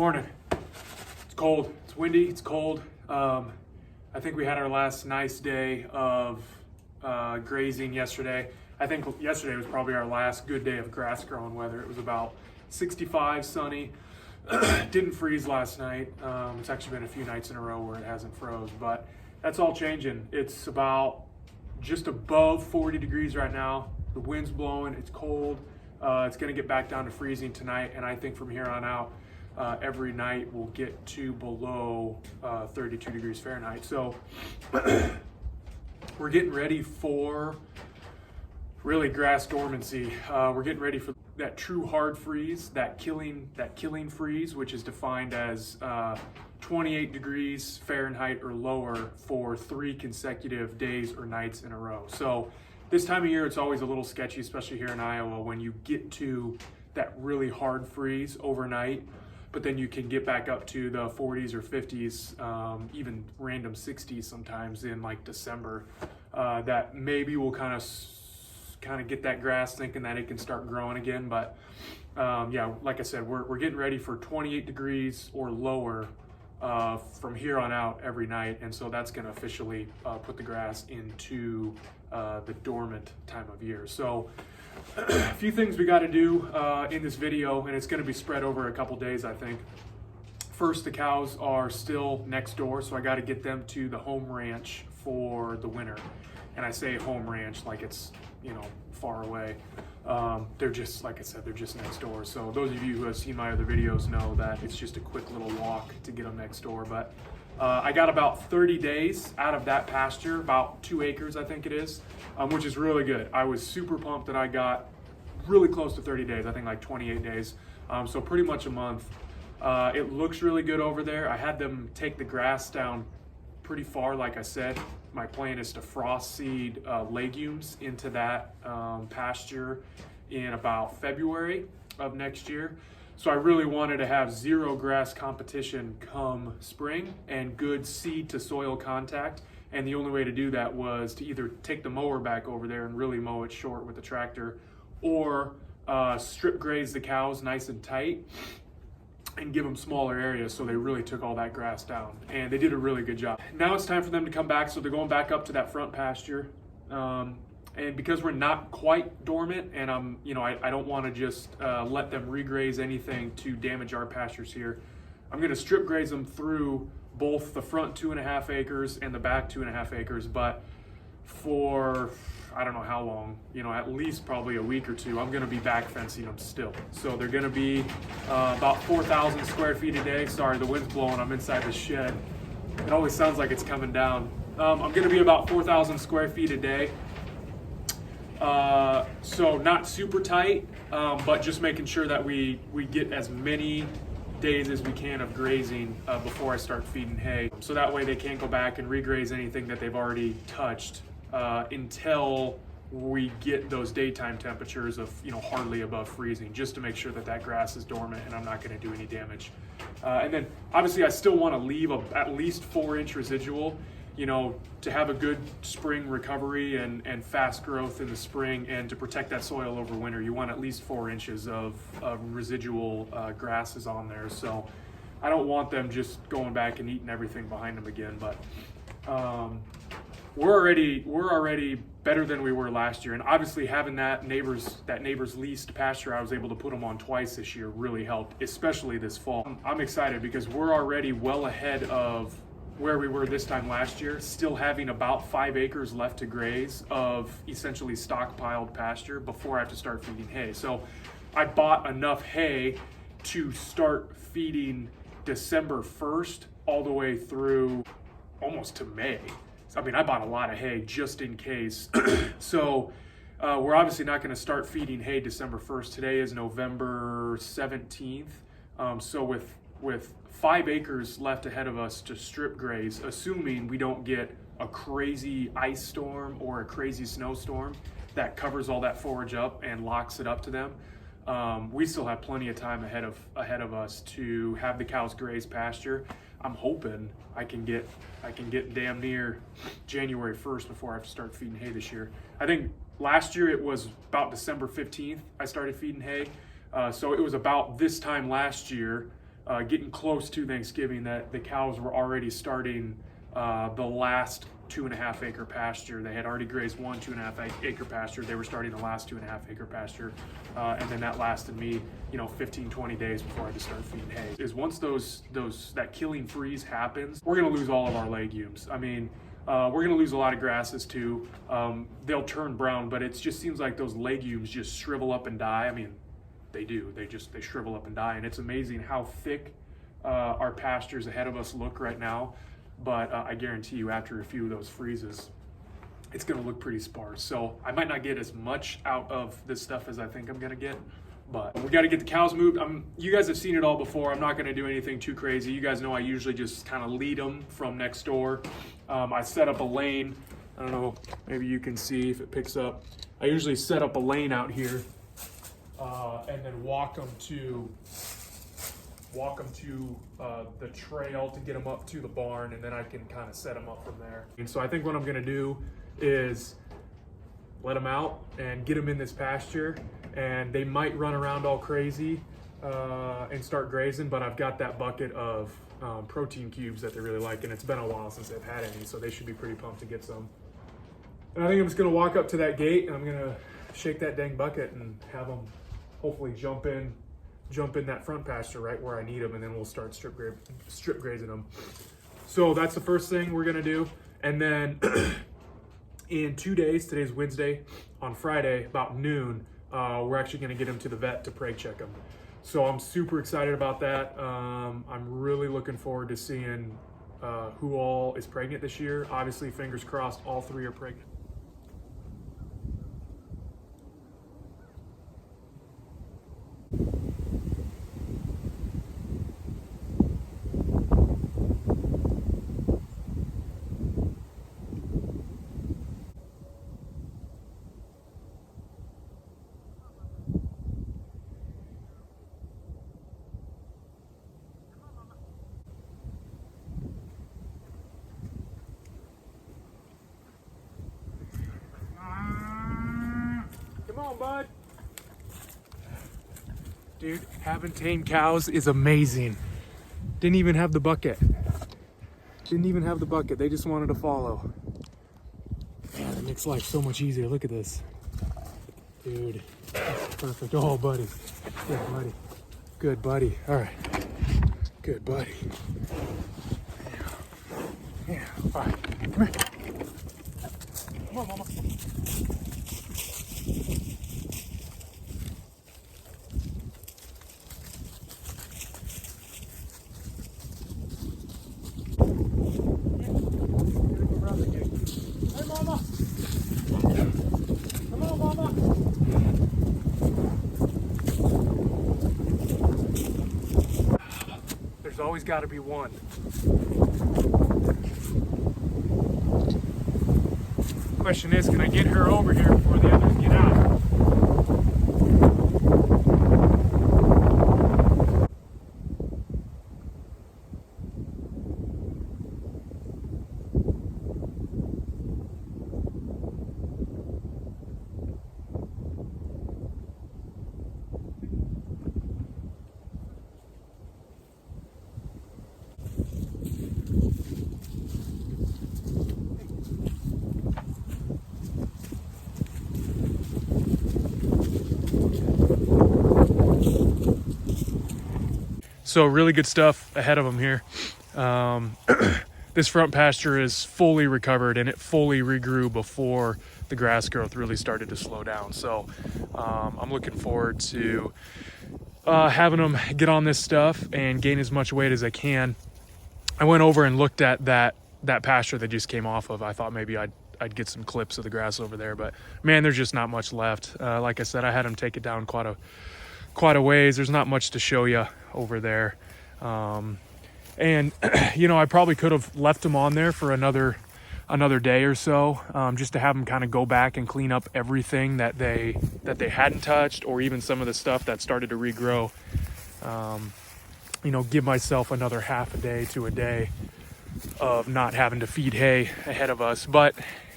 Morning. It's cold, it's windy, it's cold. I think we had our last nice day of grazing yesterday. I think yesterday was probably our last good day of grass growing weather. It was about 65, sunny. Didn't freeze last night. It's actually been a few nights in a row where it hasn't froze, but that's all changing. It's about just above 40 degrees right now. The wind's blowing, it's cold. It's gonna get back down to freezing tonight, and I think from here on out, every night we'll get to below 32 degrees Fahrenheit. So we're getting ready for really grass dormancy. We're getting ready for that true hard freeze, that killing freeze, which is defined as 28 degrees Fahrenheit or lower for 3 consecutive days or nights in a row. So this time of year, it's always a little sketchy, especially here in Iowa, when you get to that really hard freeze overnight, but then you can get back up to the 40s or 50s, even random 60s sometimes in like December. That maybe will kind of get that grass thinking that it can start growing again. But yeah, like I said, we're getting ready for 28 degrees or lower from here on out every night, and so that's going to officially put the grass into the dormant time of year. So a few things we got to do in this video, and it's going to be spread over a couple days, I think. First, the cows are still next door, so I got to get them to the home ranch for the winter. And I say home ranch like it's, far away. They're just, like I said, they're just next door. So those of you who have seen my other videos know that it's just a quick little walk to get them next door. But I got about 30 days out of that pasture, about 2 acres, I think it is, which is really good. I was super pumped that I got really close to 30 days, I think like 28 days. So pretty much a month. It looks really good over there. I had them take the grass down pretty far, like I said. My plan is to frost seed legumes into that pasture in about February of next year. So I really wanted to have zero grass competition come spring and good seed to soil contact. And the only way to do that was to either take the mower back over there and really mow it short with the tractor, or strip graze the cows nice and tight and give them smaller areas, so they really took all that grass down, and they did a really good job. Now it's time for them to come back, so they're going back up to that front pasture. And because we're not quite dormant, and I don't want to just let them regraze anything to damage our pastures here, I'm going to strip graze them through both the front 2.5 acres and the back 2.5 acres. But for I don't know how long, at least probably a week or two, I'm going to be back fencing them still. So they're going to be about 4,000 square feet a day. Sorry, the wind's blowing. I'm inside the shed. It always sounds like it's coming down. I'm going to be about 4,000 square feet a day. So not super tight, but just making sure that we get as many days as we can of grazing before I start feeding hay. So that way they can't go back and regraze anything that they've already touched until we get those daytime temperatures of hardly above freezing, just to make sure that that grass is dormant and I'm not going to do any damage. And then obviously I still want to leave at least 4-inch residual, to have a good spring recovery and fast growth in the spring, and to protect that soil over winter. You want at least 4 inches of residual grasses on there. So I don't want them just going back and eating everything behind them again. But we're already better than we were last year, and obviously having that neighbor's leased pasture I was able to put them on twice this year really helped, especially this fall. I'm excited because we're already well ahead of where we were this time last year, still having about 5 acres left to graze of essentially stockpiled pasture before I have to start feeding hay. So I bought enough hay to start feeding December 1st all the way through almost to May. I bought a lot of hay just in case. So we're obviously not going to start feeding hay December 1st. Today is November 17th. So with 5 acres left ahead of us to strip graze, assuming we don't get a crazy ice storm or a crazy snowstorm that covers all that forage up and locks it up to them, we still have plenty of time ahead of us to have the cows graze pasture. I'm hoping I can get damn near January 1st before I have to start feeding hay this year. I think last year it was about December 15th I started feeding hay. So it was about this time last year getting close to Thanksgiving, that the cows were already starting the last 2.5 acre pasture. They had already grazed 2.5 acre pasture. They were starting the last 2.5 acre pasture. And then that lasted me, 15, 20 days before I had to start feeding hay. Is once that killing freeze happens, we're gonna lose all of our legumes. I mean, we're gonna lose a lot of grasses too. They'll turn brown, but it just seems like those legumes just shrivel up and die. I mean, they do. They shrivel up and die. And it's amazing how thick our pastures ahead of us look right now. But I guarantee you, after a few of those freezes, it's going to look pretty sparse. So I might not get as much out of this stuff as I think I'm going to get, but we got to get the cows moved. You guys have seen it all before. I'm not going to do anything too crazy. You guys know I usually just kind of lead them from next door. I set up a lane. I don't know, maybe you can see if it picks up. I usually set up a lane out here and then walk them to the trail to get them up to the barn, and then I can kind of set them up from there. And so I think what I'm gonna do is let them out and get them in this pasture, and they might run around all crazy and start grazing, but I've got that bucket of protein cubes that they really like, and it's been a while since they've had any, so they should be pretty pumped to get some. And I think I'm just gonna walk up to that gate and I'm gonna shake that dang bucket and have them hopefully jump in that front pasture right where I need them, and then we'll start strip grazing them. So that's the first thing we're gonna do. And then in 2 days, today's Wednesday, on Friday about noon, we're actually gonna get them to the vet to preg check them. So I'm super excited about that. I'm really looking forward to seeing who all is pregnant this year. Obviously, fingers crossed, all 3 are pregnant. Come on, bud. Dude, having tame cows is amazing. Didn't even have the bucket. They just wanted to follow. Man, it makes life so much easier. Look at this. Dude, that's perfect. Oh, buddy. Good buddy. Good buddy. All right. Good buddy. Yeah. All right. Come here. Come on, mama. Hey, mama. Come on, mama. There's always got to be one. Question is, can I get her over here before the others get out? So really good stuff ahead of them here. This front pasture is fully recovered and it fully regrew before the grass growth really started to slow down. So I'm looking forward to having them get on this stuff and gain as much weight as I can. I went over and looked at that pasture that just came off of. I thought maybe I'd get some clips of the grass over there, but man, there's just not much left. Like I said, I had them take it down quite a ways. There's not much to show you over there. And I probably could have left them on there for another day or so, just to have them kind of go back and clean up everything that they hadn't touched, or even some of the stuff that started to regrow. Give myself another half a day to a day of not having to feed hay ahead of us. But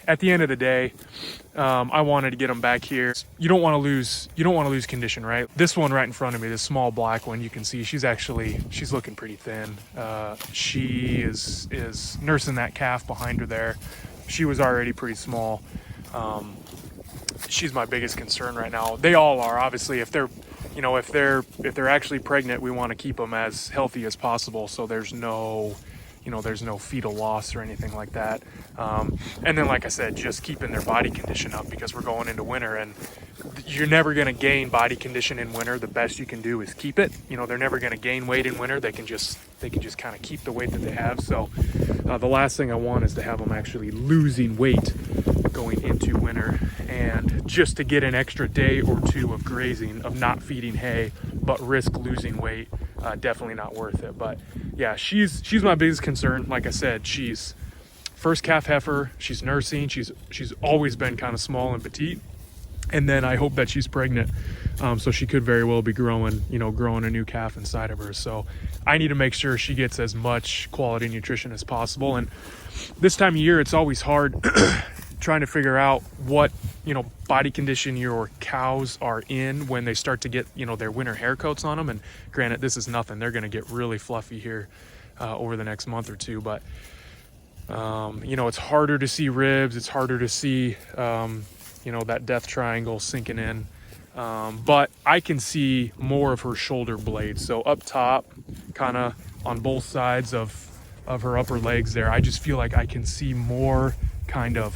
at the end of the day, I wanted to get them back here. You don't want to lose condition, right? This one right in front of me, this small black one, you can see she's looking pretty thin. She is nursing that calf behind her there. She was already pretty small. She's my biggest concern right now. They all are, obviously. If they're actually pregnant, we want to keep them as healthy as possible, so there's no fetal loss or anything like that. And then, like I said, just keeping their body condition up, because we're going into winter and you're never going to gain body condition in winter. The best you can do is keep it. They're never going to gain weight in winter. They can just kind of keep the weight that they have. So the last thing I want is to have them actually losing weight going into winter, and just to get an extra day or two of grazing, of not feeding hay, but risk losing weight. Definitely not worth it. But yeah, she's my biggest concern. Like I said, she's first calf heifer. She's nursing. She's always been kind of small and petite. And then I hope that she's pregnant. So she could very well be growing a new calf inside of her. So I need to make sure she gets as much quality nutrition as possible. And this time of year, it's always hard trying to figure out what body condition your cows are in when they start to get their winter hair coats on them. And granted, this is nothing. They're going to get really fluffy here over the next month or two. But it's harder to see ribs. It's harder to see that death triangle sinking in. But I can see more of her shoulder blades. So up top, kind of on both sides of her upper legs there, I just feel like I can see more kind of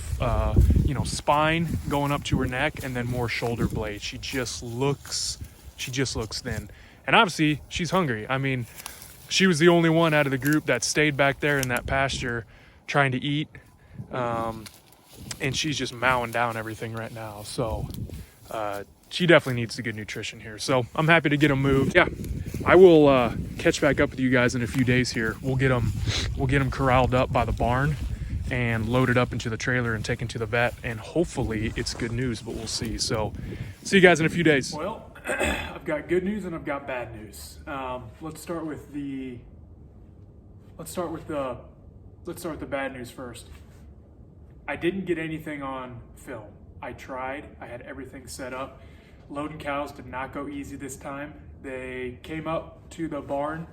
spine going up to her neck, and then more shoulder blades. She just looks thin, and obviously she's hungry. I mean, she was the only one out of the group that stayed back there in that pasture trying to eat, and she's just mowing down everything right now. So she definitely needs the good nutrition here. So I'm happy to get them moved. Yeah, I will catch back up with you guys in a few days here. We'll get them corralled up by the barn and loaded up into the trailer and taken to the vet, and hopefully it's good news, but we'll see. So see you guys in a few days. Well, I've got good news and I've got bad news. Let's start with the bad news first. I didn't get anything on film. I tried. I had everything set up. Loading cows did not go easy this time. They came up to the barn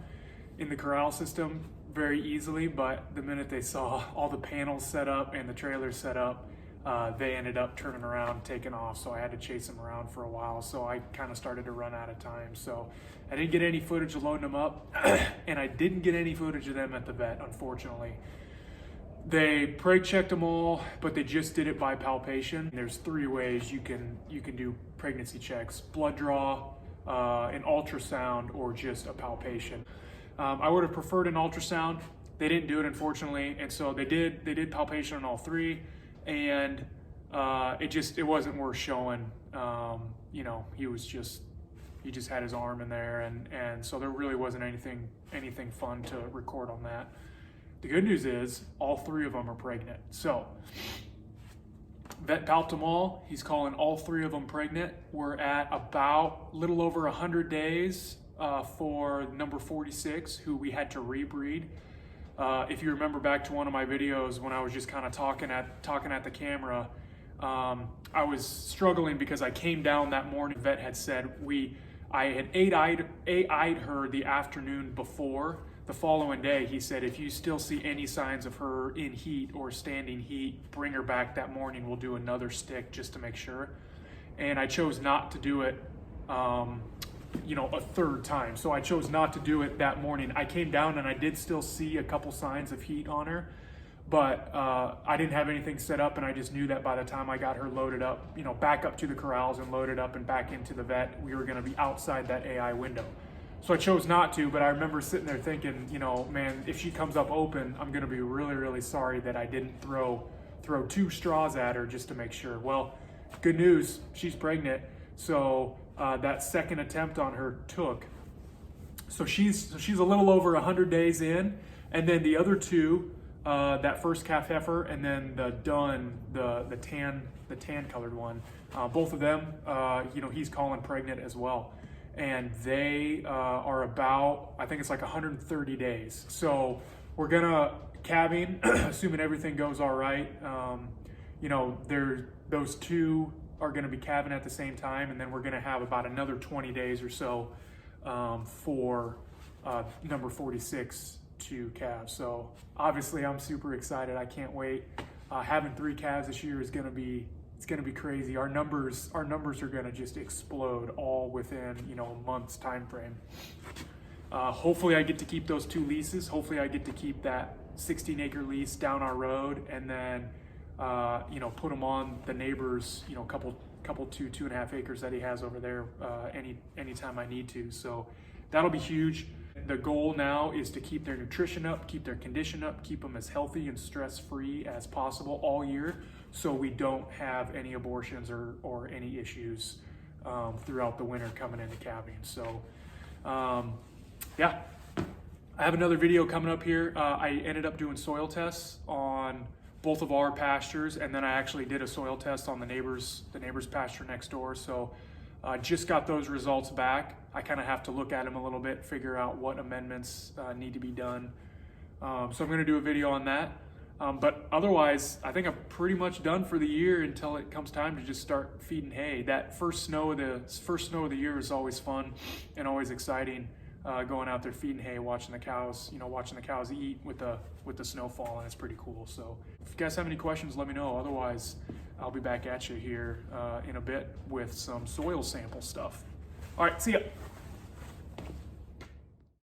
in the corral system very easily, but the minute they saw all the panels set up and the trailer set up, they ended up turning around, taking off. So I had to chase them around for a while. So I kind of started to run out of time. So I didn't get any footage of loading them up, and I didn't get any footage of them at the vet, unfortunately. They preg checked them all, but they just did it by palpation. There's 3 ways you can do pregnancy checks: blood draw, an ultrasound, or just a palpation. I would have preferred an ultrasound. They didn't do it, unfortunately, and so they did palpation on all 3, and it wasn't worth showing. He just had his arm in there, and so there really wasn't anything fun to record on that. The good news is all 3 of them are pregnant. So vet palped them all. He's calling all 3 of them pregnant. We're at about a little over 100 days for number 46, who we had to rebreed. If you remember back to one of my videos when I was just kind of talking at the camera, I was struggling because I came down that morning. The vet had said I had AI'd her the afternoon before. The following day, he said, if you still see any signs of her in heat or standing heat, bring her back that morning. We'll do another stick just to make sure. And I chose not to do it, a third time. So I chose not to do it that morning. I came down and I did still see a couple signs of heat on her, but I didn't have anything set up, and I just knew that by the time I got her loaded up, back up to the corrals and loaded up and back into the vet, we were going to be outside that AI window. So I chose not to, but I remember sitting there thinking, man, if she comes up open, I'm going to be really, really sorry that I didn't throw 2 straws at her just to make sure. Well, good news, she's pregnant. So that second attempt on her took. So she's a little over 100 days in, and then the other 2, that first calf heifer, and then the tan colored one, both of them, he's calling pregnant as well. And they are about, I think it's like 130 days. So we're gonna calving, assuming everything goes all right. those two are going to be calving at the same time, and then we're going to have about another 20 days or so for number 46 to calve. So obviously I'm super excited. I can't wait. Having 3 calves this year is going to be crazy. Our numbers are going to just explode all within a month's time frame. Hopefully I get to keep those 2 leases. Hopefully I get to keep that 16-acre lease down our road, and then put them on the neighbor's couple 2.5 acres that he has over there anytime I need to. So that'll be huge. The goal now is to keep their nutrition up, keep their condition up, keep them as healthy and stress-free as possible all year, so we don't have any abortions or any issues throughout the winter coming into calving. So yeah, I have another video coming up here. I ended up doing soil tests on both of our pastures, and then I actually did a soil test on the neighbor's pasture next door. So just got those results back. I kind of have to look at them a little bit, figure out what amendments need to be done. So I'm going to do a video on that. But otherwise, I think I'm pretty much done for the year until it comes time to just start feeding hay. That first snow of the year is always fun and always exciting. Going out there feeding hay, watching the cows eat with the snowfall, and it's pretty cool. So if you guys have any questions, let me know. Otherwise, I'll be back at you here in a bit with some soil sample stuff. All right, see ya.